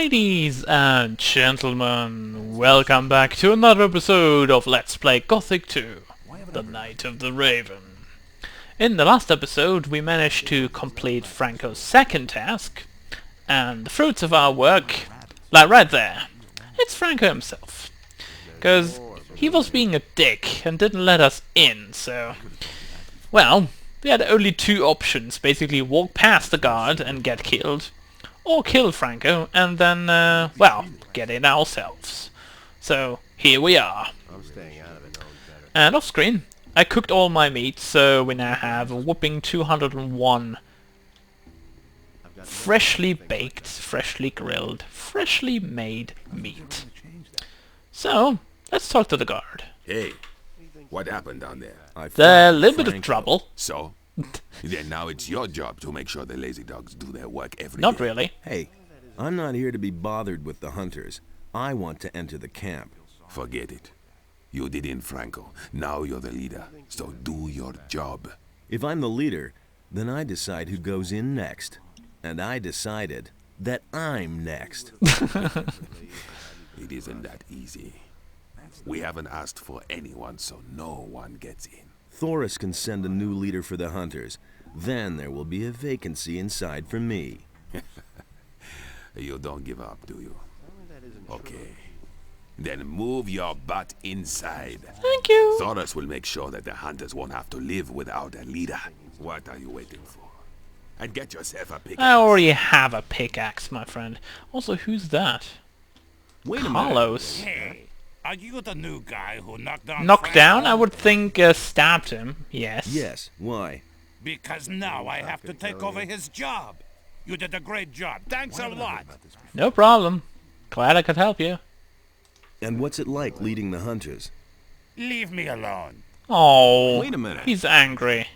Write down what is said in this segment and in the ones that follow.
Ladies and gentlemen, welcome back to another episode of Let's Play Gothic 2, The Night of the Raven. In the last episode we managed to complete Franco's second task, and the fruits of our work lie right there. It's Franco himself. Because he was being a dick and didn't let us in, so... well, we had only two options, basically walk past the guard and get killed, or kill Franco and then, well, get in ourselves. So, here we are. And off screen, I cooked all my meat, so we now have a whopping 201 freshly baked, freshly grilled, freshly made meat. So, let's talk to the guard. Hey, what happened down there? They're a little bit of trouble. So? Then now it's your job to make sure the lazy dogs do their work every Not day. really. Hey, I'm not here to be bothered with the hunters. I want to enter the camp. Forget it. You did in Franco. Now you're the leader. So do your job. If I'm the leader, then I decide who goes in next. And I decided that I'm next. It isn't that easy. We haven't asked for anyone, so no one gets in. Thoris can send a new leader for the hunters. Then there will be a vacancy inside for me. You don't give up, do you? Okay. Then move your butt inside. Thank you. Thoris will make sure that the hunters won't have to live without a leader. What are you waiting for? And get yourself a pickaxe. I already have a pickaxe, my friend. Also, who's that? Wait a Carlos. Hey, are you the new guy who knocked down Knocked down? Franco? I would think stabbed him. Yes. Yes, why? Because now I have to take over his job. You did a great job. Thanks a lot. No problem. Glad I could help you. And what's it like leading the hunters? Leave me alone. Oh, Wait a minute. he's angry.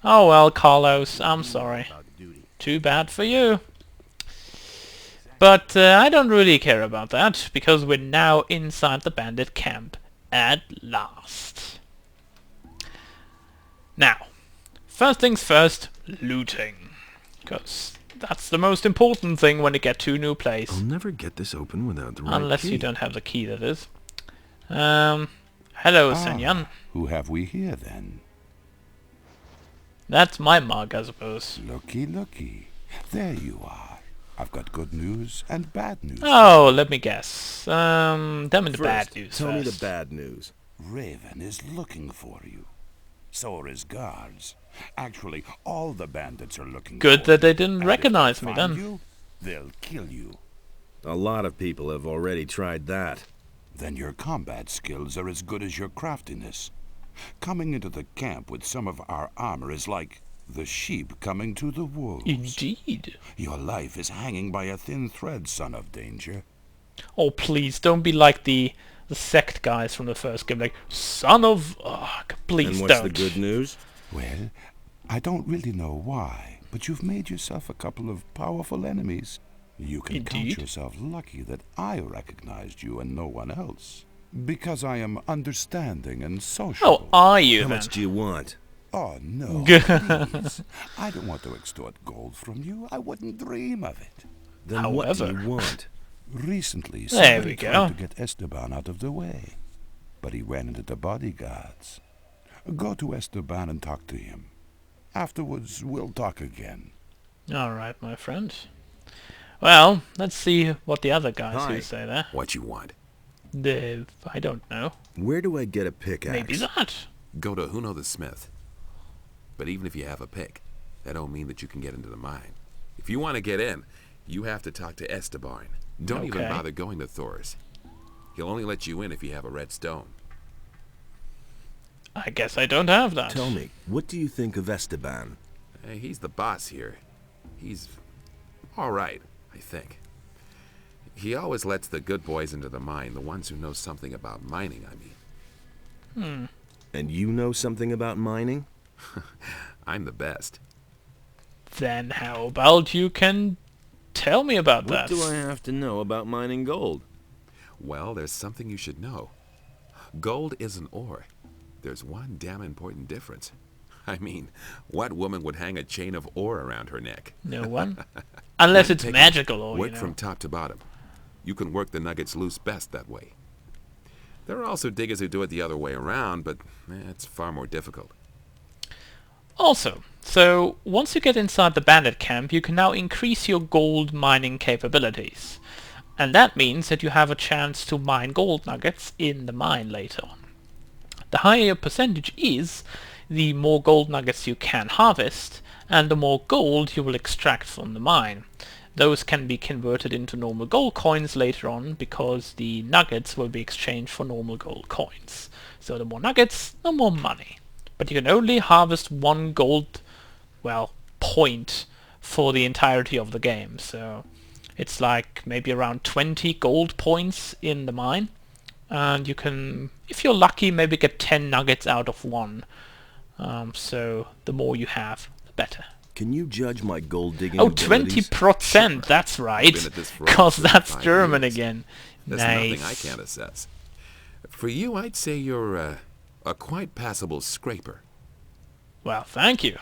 Oh well, Carlos, I'm sorry. Too bad for you. But I don't really care about that, because we're now inside the bandit camp at last. Now, first things first, looting. Because that's the most important thing when you get to a new place. I'll never get this open without the right Unless key. you don't have the key, that is. Hello, Senyan. Who have we here then? That's my mug, I suppose. Looky, looky. There you are. I've got good news and bad news. Oh, let me guess. Tell me the First, bad news Tell me first. the bad news. Raven is looking for you. So are his guards. Actually, all the bandits are looking Good for that they you. didn't And if recognize they me find then. you, they'll kill you. A lot of people have already tried that. Then your combat skills are as good as your craftiness. Coming into the camp with some of our armor is like the sheep coming to the wolves. Indeed. Your life is hanging by a thin thread, son of danger. Oh, please, don't be like the sect guys from the first game, like, son of... Ugh, please And what's don't. the good news? Well, I don't really know why, but you've made yourself a couple of powerful enemies. You can Indeed. count yourself lucky that I recognized you and no one else. Because I am understanding and Oh, sociable. are you How then? much do you want? Oh, no, please. I don't want to extort gold from you. I wouldn't dream of it. Then what do However- you want? Recently, There somebody we go. tried to get Esteban out of the way, but he ran into the bodyguards. Go to Esteban and talk to him. Afterwards, we'll talk again. Alright, my friend. Well, let's see what the other guys Hi. who say there. What you want? I don't know. Where do I get a pickaxe? Maybe that. Go to Huno the Smith. But even if you have a pick, that don't mean that you can get into the mine. If you want to get in, you have to talk to Esteban. Don't even Okay. bother going to Thoris. He'll only let you in if you have a red stone. I guess I don't have that. Tell me, what do you think of Esteban? Hey, he's the boss here. He's all right, I think. He always lets the good boys into the mine, the ones who know something about mining, I mean. And you know something about mining? I'm the best. Then how about you can tell me about What that? do I have to know about mining gold? Well, there's something you should know. Gold isn't ore. There's one damn important difference. I mean, what woman would hang a chain of ore around her neck? No one. Unless it's Take 'em. magical ore, Work you know. from top to bottom. You can work the nuggets loose best that way. There are also diggers who do it the other way around, but it's far more difficult. Also, so once you get inside the bandit camp, you can now increase your gold mining capabilities. And that means that you have a chance to mine gold nuggets in the mine later on. The higher your percentage is, the more gold nuggets you can harvest, and the more gold you will extract from the mine. Those can be converted into normal gold coins later on, because the nuggets will be exchanged for normal gold coins. So the more nuggets, the more money. But you can only harvest one gold, well, point for the entirety of the game. So it's like maybe around 20 gold points in the mine. And you can, if you're lucky, maybe get 10 nuggets out of one. So the more you have, the better. Can you judge my gold digging Oh, abilities? 20%, that's right. Been at this for Because over that's 35 German years. again. There's Nice. nothing I can't assess. For you, I'd say you're a quite passable scraper. Well, thank you.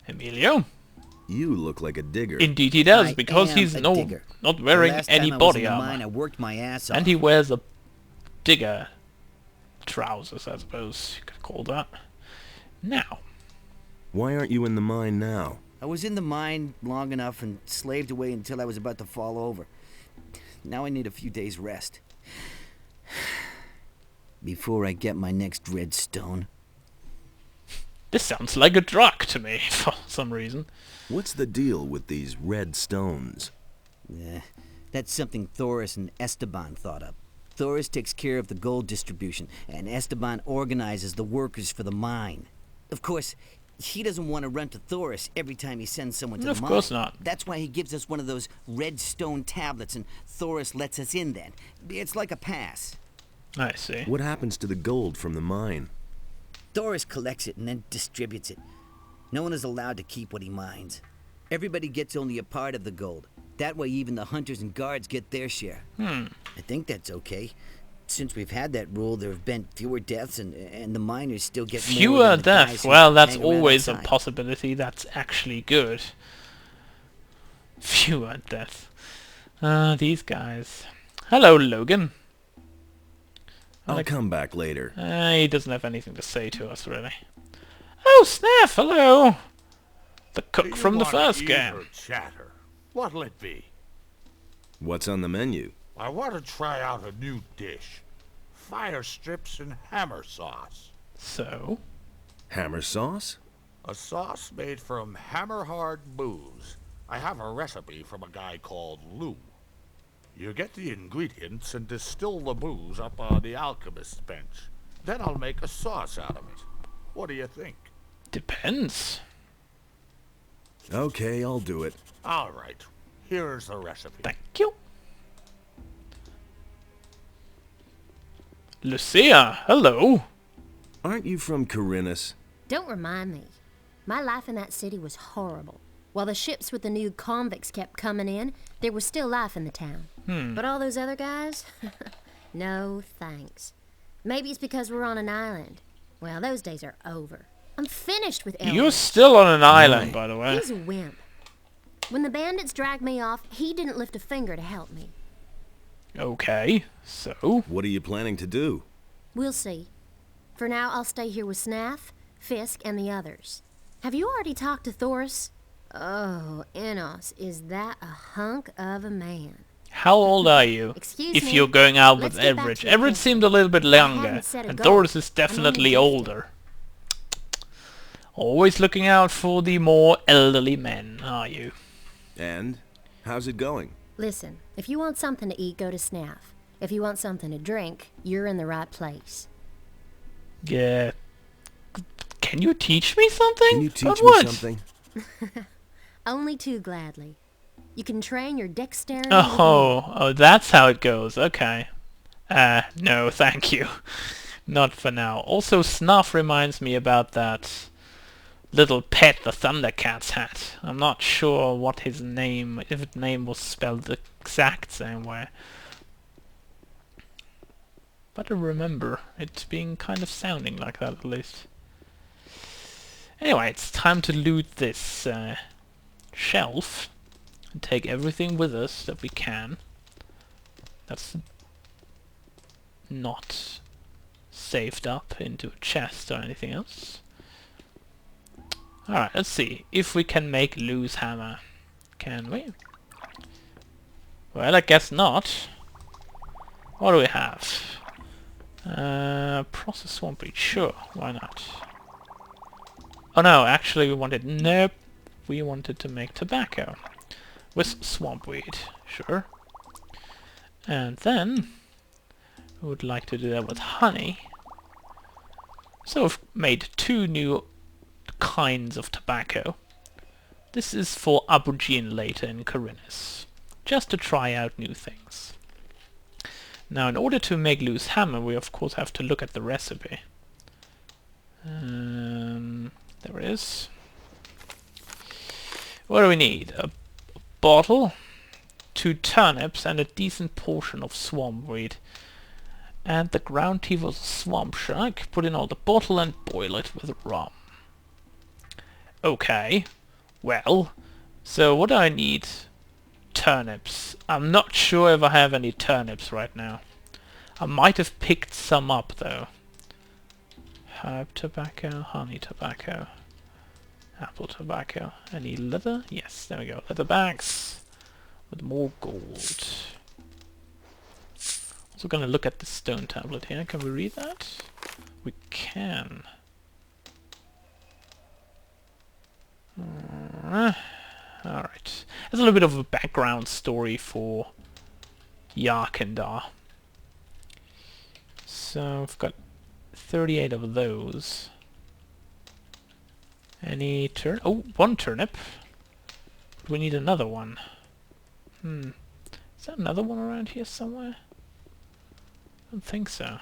Emilio? You look like a digger. Indeed he does, I because am he's a not digger. wearing The last any time I was body in the armor. mine, I worked my ass off. And he wears a digger trousers, I suppose you could call that. Now, Why aren't you in the mine now? I was in the mine long enough and slaved away until I was about to fall over. Now I need a few days rest. Before I get my next redstone. this sounds like a drug to me, for some reason. What's the deal with these red stones? That's something Thoris and Esteban thought up. Thoris takes care of the gold distribution, and Esteban organizes the workers for the mine. Of course, he doesn't want to run to Thoris every time he sends someone to Of the mine. course not. That's why he gives us one of those red stone tablets, and Thoris lets us in then. It's like a pass. I see. What happens to the gold from the mine? Thoris collects it and then distributes it. No one is allowed to keep what he mines. Everybody gets only a part of the gold. That way even the hunters and guards get their share. I think that's okay. Since we've had that rule, there have been fewer deaths, and the miners still get more Fewer than the guys deaths. who Well, that's hang around always a outside. possibility. That's actually good. Fewer deaths. These guys. Hello, Logan. I'll come back later. He doesn't have anything to say to us, really. Oh, Snaff, hello! The cook from the first game. Or chatter? What'll it be? What's on the menu? I want to try out a new dish. Fire strips and hammer sauce. So? Hammer sauce? A sauce made from hammer-hard booze. I have a recipe from a guy called Lou. You get the ingredients and distill the booze up on the alchemist's bench. Then I'll make a sauce out of it. What do you think? Depends. Okay, I'll do it. All right. Here's the recipe. Thank you. Lucia, hello. Aren't you from Corinus? Don't remind me. My life in that city was horrible. While the ships with the new convicts kept coming in, there was still life in the town. But all those other guys? No thanks. Maybe it's because we're on an island. Well, those days are over. I'm finished with Elvis. You're still on an island, by the way. He's a wimp. When the bandits dragged me off, he didn't lift a finger to help me. Okay, so? What are you planning to do? We'll see. For now, I'll stay here with Snaff, Fisk, and the others. Have you already talked to Thoris? Oh, Enos, is that a hunk of a man? How old are you? Excuse if me. you're going out Let's with get back Everett. to the Everett case. seemed a little bit younger, haven't set a and goal. Doris is I'm definitely only older. Always looking out for the more elderly men, are you? And? How's it going? Listen, if you want something to eat, go to Snaff. If you want something to drink, you're in the right place. Yeah. Can you teach me something? Can you teach About me what? something? Only too gladly. You can train your dexterity. with me. Oh, that's how it goes. Okay. No, thank you. Not for now. Also, Snuff reminds me about that little pet the Thundercats had. I'm not sure what his name, if his name was spelled the exact same way. But I remember it being kind of sounding like that, at least. Anyway, it's time to loot this shelf and take everything with us that we can. That's not saved up into a chest or anything else. Alright, let's see if we can make Lou's hammer. Can we? Well, I guess not. What do we have? Process swamp weed, sure, why not? Oh no, actually we wanted... Nope. We wanted to make tobacco. With swamp weed, sure. And then... we would like to do that with honey. So we've made 2 new kinds of tobacco. This is for Aborigine later in Corinnes. Just to try out new things. Now in order to make Lou's hammer we of course have to look at the recipe. There it is. What do we need? A bottle, 2 turnips and a decent portion of swampweed. And the ground tea was a swamp shark. Put in all the bottle and boil it with rum. Okay. Well, so what do I need? Turnips. I'm not sure if I have any turnips right now. I might have picked some up though. Herb tobacco, honey tobacco, apple tobacco. Any leather? Yes, there we go. Leather bags with more gold. Also gonna look at the stone tablet here. Can we read that? We can. Alright. There's a little bit of a background story for Yarkandar. So we've got 38 of those. Any turn? Oh, 1 turnip. We need another one. Is there another one around here somewhere? I don't think so.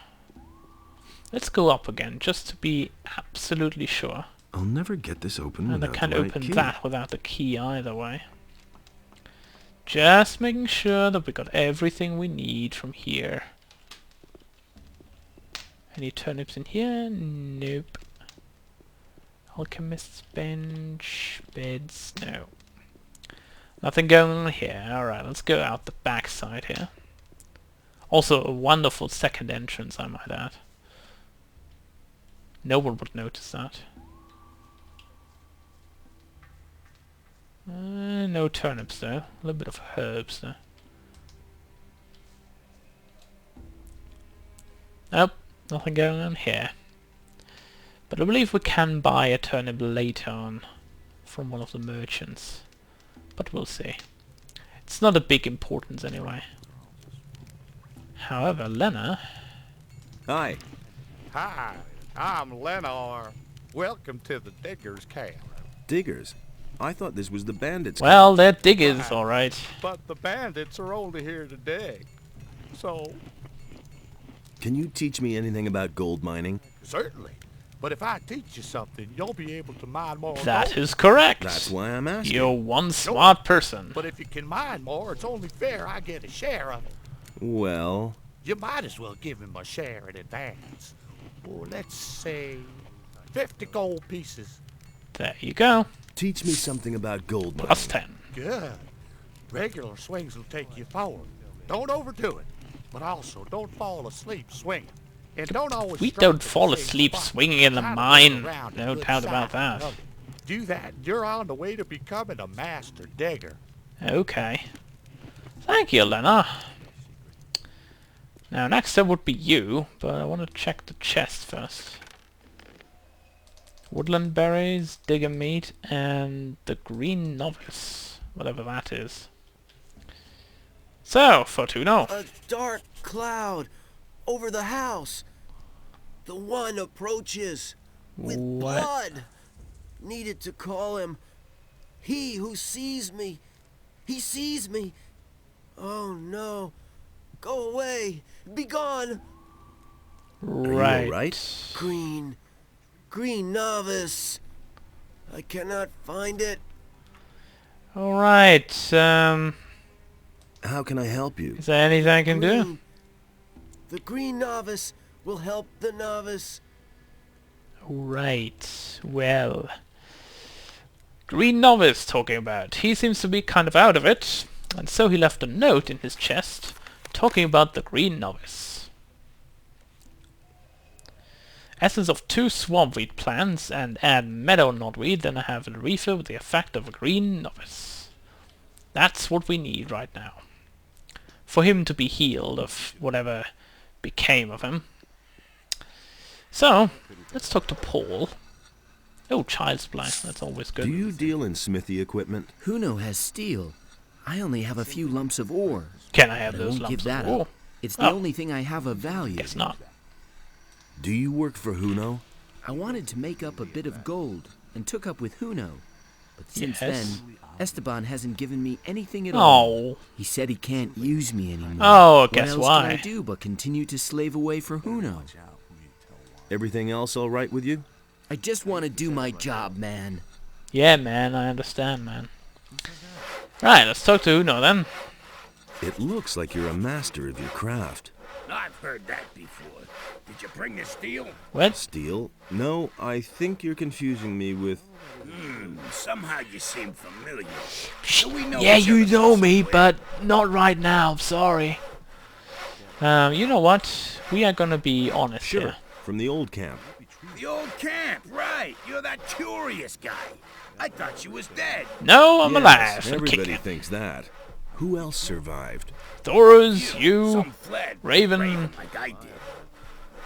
Let's go up again, just to be absolutely sure. I'll never get this open And I without can't the right open key. that without the key either way. Just making sure that we got everything we need from here. Any turnips in here? Nope. Alchemist's bench, beds, no. Nothing going on here. Alright, let's go out the back side here. Also a wonderful second entrance, I might add. No one would notice that. No turnips though. A little bit of herbs though. Nope, nothing going on here. But I believe we can buy a turnip later on from one of the merchants. But we'll see. It's not a big importance anyway. However, Lena... Hi. Hi, I'm Lennar. Welcome to the Diggers' Camp. Diggers. I thought this was the bandits. Well, they're diggers, alright. But the bandits are only here to dig. So, Can you teach me anything about gold mining? certainly. But if I teach you something, you'll be able to mine more That gold. is correct. That's why I'm asking. You're one smart person. But if you can mine more, it's only fair I get a share of it. Well, You might as well give him a share in advance. Well, let's say 50 gold pieces. There you go. teach me something about gold mining. Plus 10. Good. Regular swings will take you forward. Don't overdo it. But also, don't fall asleep swinging. And don't always We strike don't at the fall same asleep spot. swinging in the Try to mine. move around a No good doubt about side that. of it. Do that, you're on the way to becoming a master digger. Okay. Thank you, Lena. Now, next up would be you, but I want to check the chest first. Woodland berries, digger meat, and the green novice, whatever that is. So, Fortuno. A dark cloud over the house. The one approaches with What? blood. Needed to call him. He who sees me. He sees me. Oh no. Go away. Be gone. Right. Are you alright? Green novice. I cannot find it. Alright, How can I help you? is there anything I can do? Green. The green novice will help the novice. Right, well, Green Novice talking about. He seems to be kind of out of it, and so he left a note in his chest talking about the Green Novice. Essence of 2 swampweed plants and add meadow knotweed, then I have a refill with the effect of a Green Novice. That's what we need right now. For him to be healed of whatever became of him. So, let's talk to Paul. Oh, child's play. That's always good. Do you deal in smithy equipment? Huno has steel. I only have a few lumps of ore. Can I have But I those won't give lumps of that ore? up. It's the Oh. only thing I have of value. Guess not. Do you work for Huno? I wanted to make up a bit of gold and took up with Huno. But since Yes. then, Esteban hasn't given me anything at all. Oh. He said he can't use me anymore. Oh, guess what else why? can I do but continue to slave away for Huno? Everything else all right with you? I just want to do my job, man. Yeah, man, I understand, man. Right, let's talk to Uno then. It looks like you're a master of your craft. I've heard that before. Did you bring the steel? What? Steel? No, I think you're confusing me with... Somehow you seem familiar. Do we know Yeah, each you other know from me, somewhere? but not right now, sorry. You know what? We are gonna be honest Sure, here. from the old camp. The old camp, right. You're that curious guy. I thought you was dead. No, I'm Yes, alive and everybody kicking. thinks that. Who else survived? Thoras, you, Some fled. Raven. Like I did.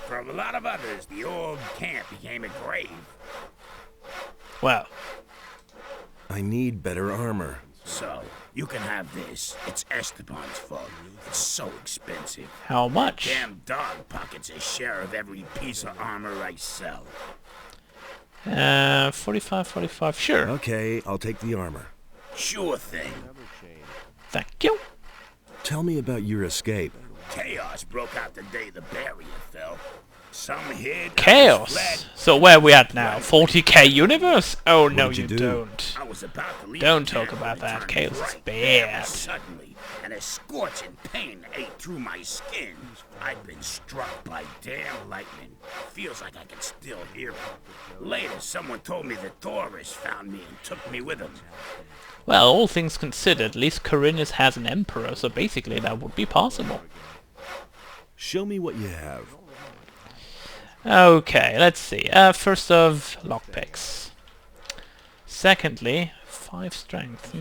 For a lot of others, the old camp became a grave. Well, I need better armor. So, you can have this. It's Esteban's fault. It's so expensive. how much? Damn dog pockets a share of every piece of armor I sell. 45, sure. Okay, I'll take the armor. Sure thing. Thank you. Tell me about your escape. Chaos broke out the day the barrier fell. Some hid. others Chaos. fled. So where we at now? 40k universe? Oh no, did you you do? don't. I was about to leave Don't the talk camp about when it that. turned Chaos is bright bad. very Suddenly, and a scorching pain ate through my skin. I'd been struck by damn lightning. Feels like I can still hear it. Later, someone told me that Thoris found me and took me with him. Well, all things considered, at least Corinus has an emperor, so basically that would be possible. Show me what you have. Okay, let's see. First of lockpicks. Secondly, 5 strength.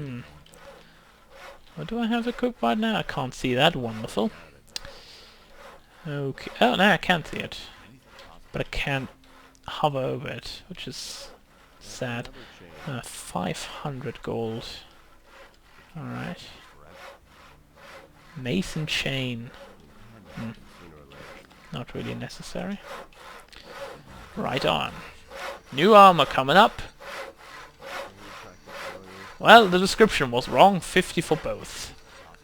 What do I have equipped right now? I can't see that. Wonderful. Okay. Oh, no, I can't see it. But I can't hover over it, which is sad. 500 gold. Alright. Mason chain. Not really necessary. Right on. New armor coming up. Well, the description was wrong. 50 for both.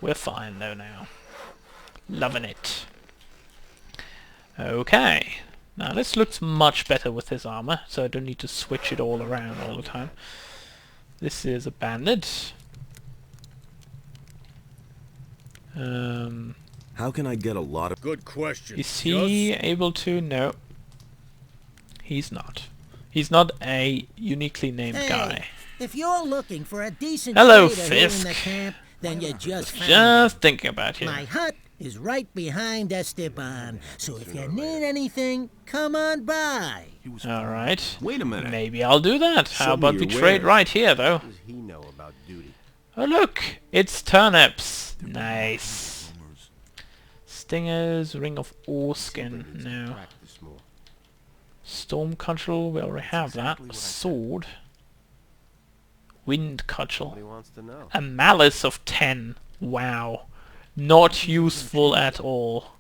We're fine though now. Loving it. Okay. Now this looks much better with this armor, so I don't need to switch it all around all the time. This is a bandit. How can I get a lot of... Good question. Is he able to? No. He's not. He's not a uniquely named guy. If you're looking for a decent Hello, trader here in the Fisk. camp, then you just found Just thinking about it. you. My hut is right behind Esteban, so if you need anything, come on by. Alright. Wait a minute. Maybe I'll do that. Show How me about we your trade wares. right here, though? He know about duty. Oh, look! It's turnips. Nice. Stingers, ring of oarskin. No. Practice more. Storm cudgel, we already have that. A sword. Wind cudgel. Nobody wants to know. A malice of 10. Wow. Not useful at all.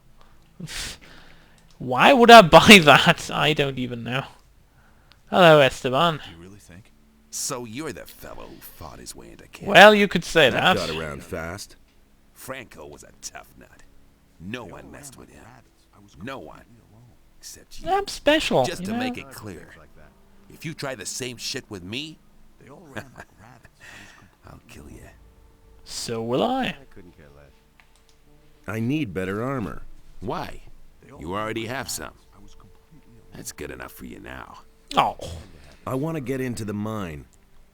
Why would I buy that? I don't even know. Hello, Esteban. You really think? So you're the fellow who fought his way into camp. Well, you could say That that. got around fast. Franco was a tough nut. No one messed with him. No one. Except you. I'm special. Just you to know? make it clear, if you try the same shit with me, I'll kill you. So will I. I couldn't care less. I need better armor. Why? You already have some. That's good enough for you now. Oh. I want to get into the mine.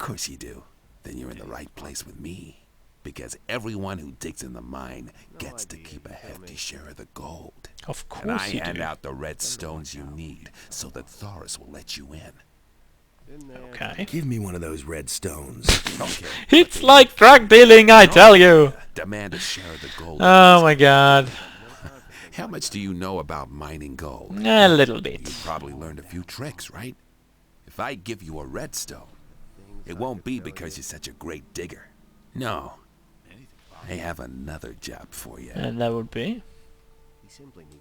course you do. Then you're in the right place with me. Because everyone who digs in the mine gets to keep a hefty share of the gold. Of course And I you hand do. out the red stones you need so that Thoris will let you in. Okay. Give me one of those red stones. Okay. It's like drug dealing, I tell you. Demand a share of the gold. Oh my god. How much do you know about mining gold? A little bit. You probably learned a few tricks, right? If I give you a redstone, it won't be because you're such a great digger. No. I have another job for you. And that would be?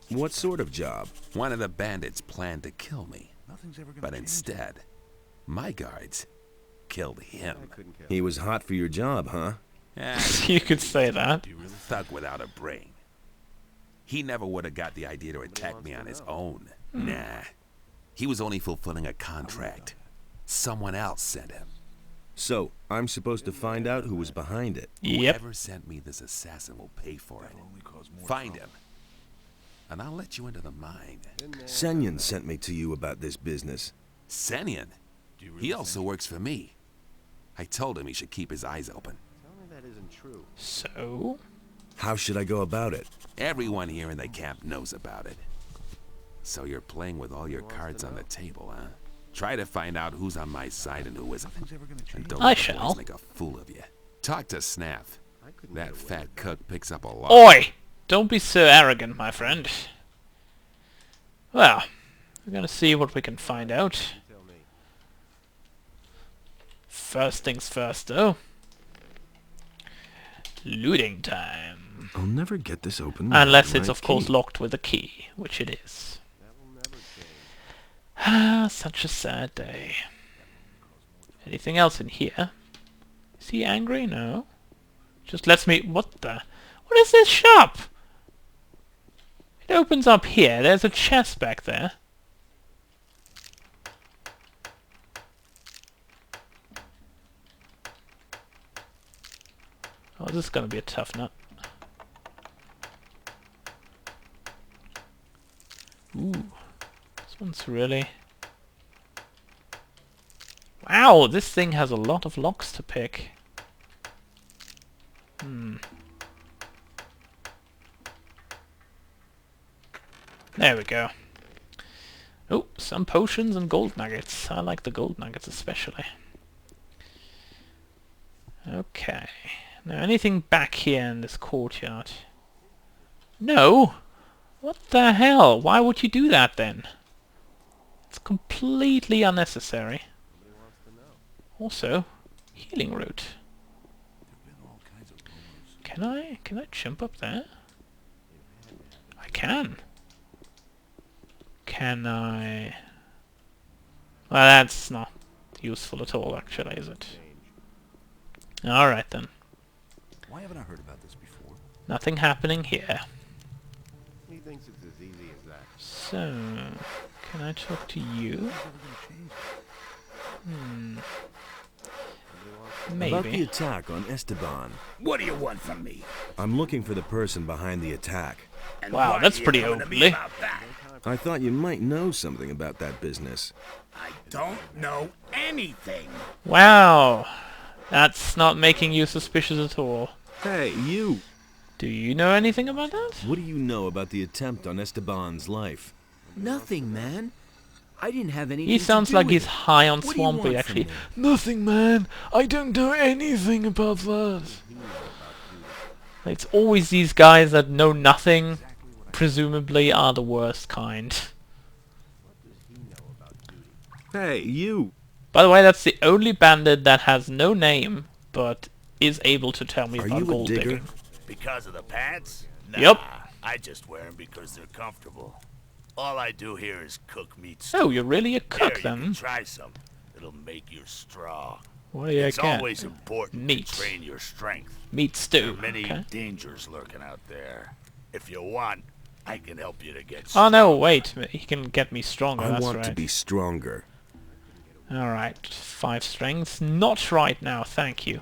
What sort of job? One of the bandits planned to kill me, but instead, my guards killed him. He was hot for your job, huh? You could say that. Thug without a brain. He never would have got the idea to attack me on his own. Nah. He was only fulfilling a contract. Someone else sent him. So, I'm supposed to find out who was behind it. Yep. Whoever sent me this assassin will pay for it. Find him, and I'll let you into the mine. Senyan sent me to you about this business. Senyan? He also works for me. I told him he should keep his eyes open. So? How should I go about it? Everyone here in the camp knows about it. So you're playing with all your cards on the table, huh? Try to find out who's on my side and who isn't. And don't I let the shall. boys make a fool of you. Talk to Snaff. That fat cook picks up a lot. Oi! Don't be so arrogant, my friend. Well, we're gonna see what we can find out. First things first, though. Looting time. I'll never get this open. Unless it's, of course, locked with a key, which it is. Ah, such a sad day. Anything else in here? Is he angry? No. Just lets me... What the... What is this shop? It opens up here. There's a chest back there. Oh, this is gonna be a tough nut. Ooh. This one's really... Wow, this thing has a lot of locks to pick. There we go. Oh, some potions and gold nuggets. I like the gold nuggets especially. Okay. Now anything back here in this courtyard? No! What the hell? Why would you do that then? It's completely unnecessary. Also, healing root. Can I jump up there? I can. Can I? Well, that's not useful at all, actually, is it? Alright then. Why haven't I heard about this before? Nothing happening here. He thinks it's as easy as that. So, can I talk to you? About the Maybe. attack on Esteban. What do you want from me? I'm looking for the person behind the attack. And Wow, why that's are you pretty coming to me openly. about that? I thought you might know something about that business. I don't know anything. Wow! That's not making you suspicious at all. Hey, you! Do you know anything about that? What do you know about the attempt on Esteban's life? Nothing, man. I didn't have anything He to sounds do like with he's it. high on What do you Swampy, want actually. from me? Nothing, man. I don't know anything about that. It's always these guys that know nothing, presumably are the worst kind. Hey, you! By the way, that's the only bandit that has no name, but is able to tell me Are about you a gold digger? digging. Because of the pants? Nah, Yep. I just wear them because they're comfortable. All I do here is cook meat stew. Oh, you're really a cook Here, you then? can try some. It'll make you strong. What do you It's get? always important Meat. to train your strength. Meat There stew. are many Okay. dangers lurking out there. If you want, I can help you to get Oh strong. no, wait. He can get me stronger, I that's want right. to be stronger. Alright, 5 strength. Not right now, thank you.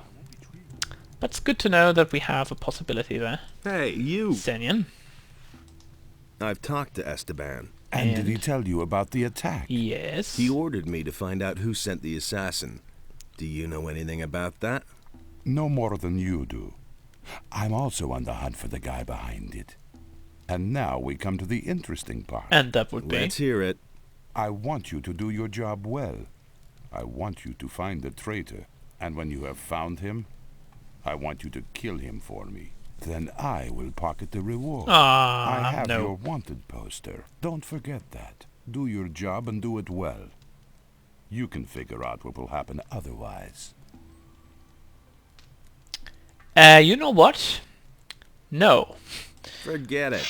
But it's good to know that we have a possibility there. Hey, you! Senyan. I've talked to Esteban. And did he And- tell you about the attack? Yes. He ordered me to find out who sent the assassin. Do you know anything about that? No more than you do. I'm also on the hunt for the guy behind it. And now we come to the interesting part. And that would be... Let's hear it. I want you to do your job well. I want you to find the traitor, and when you have found him, I want you to kill him for me. Then I will pocket the reward. I have your wanted poster. Don't forget that. Do your job and do it well. You can figure out what will happen otherwise. You know what? No. Forget it.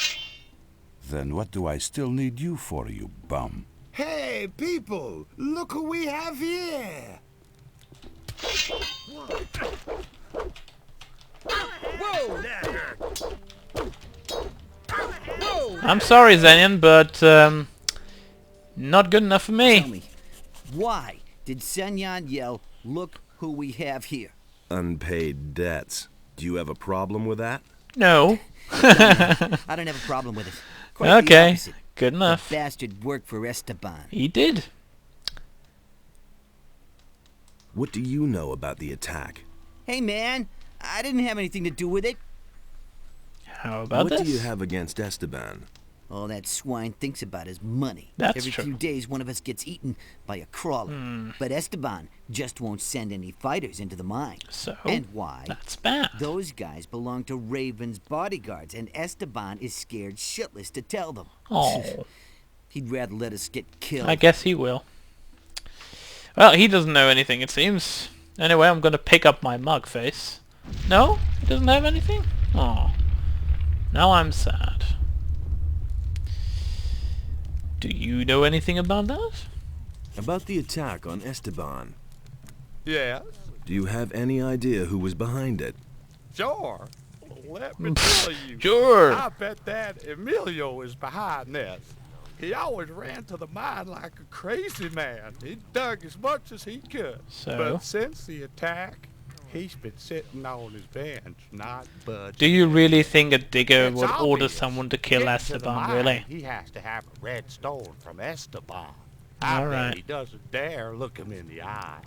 Then what do I still need you for, you bum? Hey, people! Look who we have here! Whoa! That hurt. Whoa! I'm sorry, Zenian, but not good enough for me. Tell me, why did Senyan yell, "Look who we have here"? Unpaid debts. Do you have a problem with that? No. I don't have a problem with it. Quite the Okay, opposite. good enough. The bastard worked for Esteban. He did. What do you know about the attack? Hey, man, I didn't have anything to do with it. How about What this? do you have against Esteban? All that swine thinks about is money. That's Every true. few days, one of us gets eaten by a crawler. But Esteban just won't send any fighters into the mine. So, And why? that's bad. Those guys belong to Raven's bodyguards, and Esteban is scared shitless to tell them. Oh, He'd rather let us get killed. I guess he will. Well, he doesn't know anything, it seems. Anyway, I'm gonna pick up my mug face. No? He doesn't have anything? Oh. Now I'm sad. Do you know anything about that? About the attack on Esteban. Yes, Do you have any idea who was behind it? sure. Let me tell you. Sure. I bet that Emilio is behind this. He always ran to the mine like a crazy man. He dug as much as he could. So? But since the attack, he's been sitting on his bench, not budging. Do you really think a digger It's would order obvious. someone to kill Getting to the Esteban, mine, really? He has to have a red stone from Esteban. I Alright. bet he doesn't dare look him in the eye.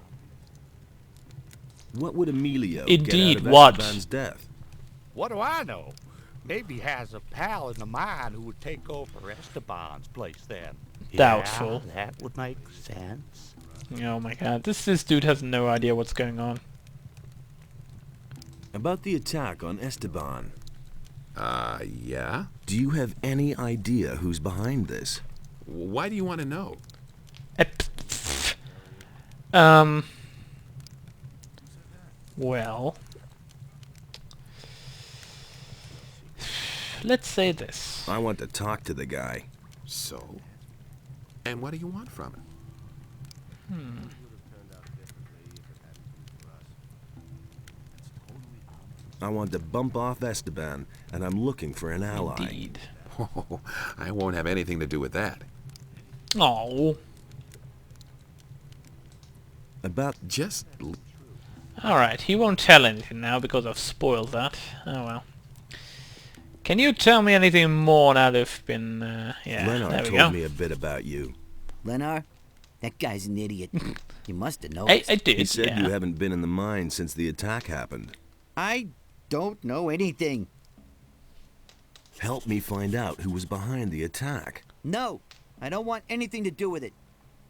What would Emilio Indeed, get out of what? Esteban's death? What do I know? Maybe he has a pal in the mine who would take over Esteban's place then. Doubtful. Yeah, that would make sense. Oh my god, this dude has no idea what's going on. About the attack on Esteban. Yeah? Do you have any idea who's behind this? Why do you want to know? Well, let's say this. I want to talk to the guy. So? And what do you want from him? I want to bump off Esteban, and I'm looking for an ally. Indeed. Oh, I won't have anything to do with that. Oh. About Just Alright, he won't tell anything now because I've spoiled that. Oh well. Can you tell me anything more now that you've been, yeah, Leonard there we go. told me a bit about you. Leonard, that guy's an idiot. You must have I noticed. did, He said yeah. you haven't been in the mine since the attack happened. I don't know anything. Help me find out who was behind the attack. No, I don't want anything to do with it.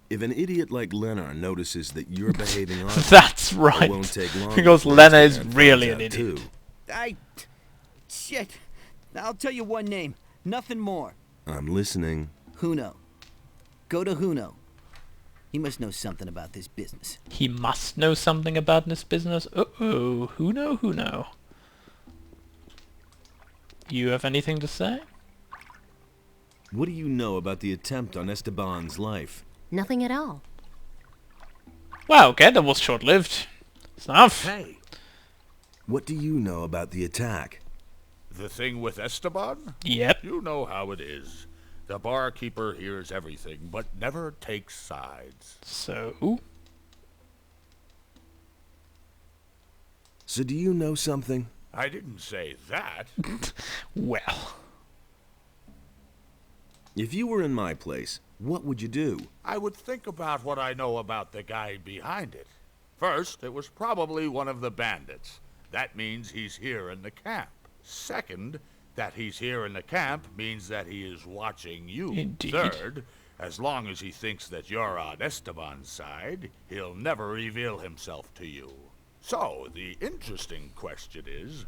If an idiot like Leonard notices that you're behaving oddly, That's it right. won't take long Because before Lena is Esteban really finds an out, idiot. too. Shit. I'll tell you one name. Nothing more. I'm listening. Huno. Go to Huno. He must know something about this business. He must know something about this business. Uh-oh. Who know? You have anything to say? What do you know about the attempt on Esteban's life? Nothing at all. Wow, okay, that was short-lived. Stuff. Hey! What do you know about the attack? The thing with Esteban? Yep. You know how it is. The barkeeper hears everything, but never takes sides. So, So do you know something? I didn't say that. well. If you were in my place, what would you do? I would think about what I know about the guy behind it. First, it was probably one of the bandits. That means he's here in the camp. Second, that he's here in the camp means that he is watching you. Indeed. Third, as long as he thinks that you're on Esteban's side, he'll never reveal himself to you. So, the interesting question is,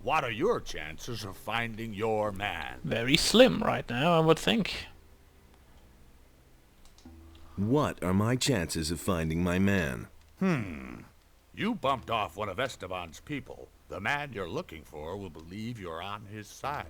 what are your chances of finding your man? Very slim right now, I would think. What are my chances of finding my man? You bumped off one of Esteban's people. The man you're looking for will believe you're on his side.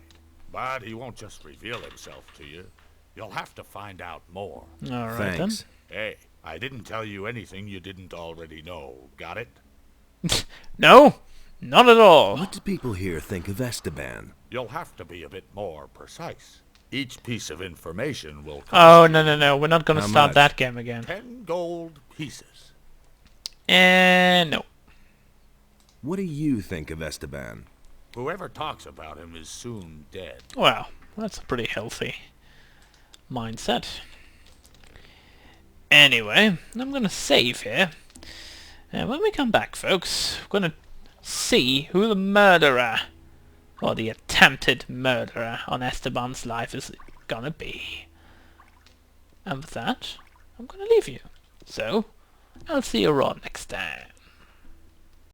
But he won't just reveal himself to you. You'll have to find out more. Alright then. Thanks. Hey, I didn't tell you anything you didn't already know. Got it? No, not at all. What do people here think of Esteban? You'll have to be a bit more precise. Each piece of information will cost Oh, you no, we're not gonna How start much? that game again. 10 gold pieces. No. What do you think of Esteban? Whoever talks about him is soon dead. Well, that's a pretty healthy mindset. Anyway, I'm gonna save here. And when we come back, folks, we're gonna see who the murderer, or the attempted murderer on Esteban's life is gonna be. And with that, I'm gonna leave you. So, I'll see you all next time.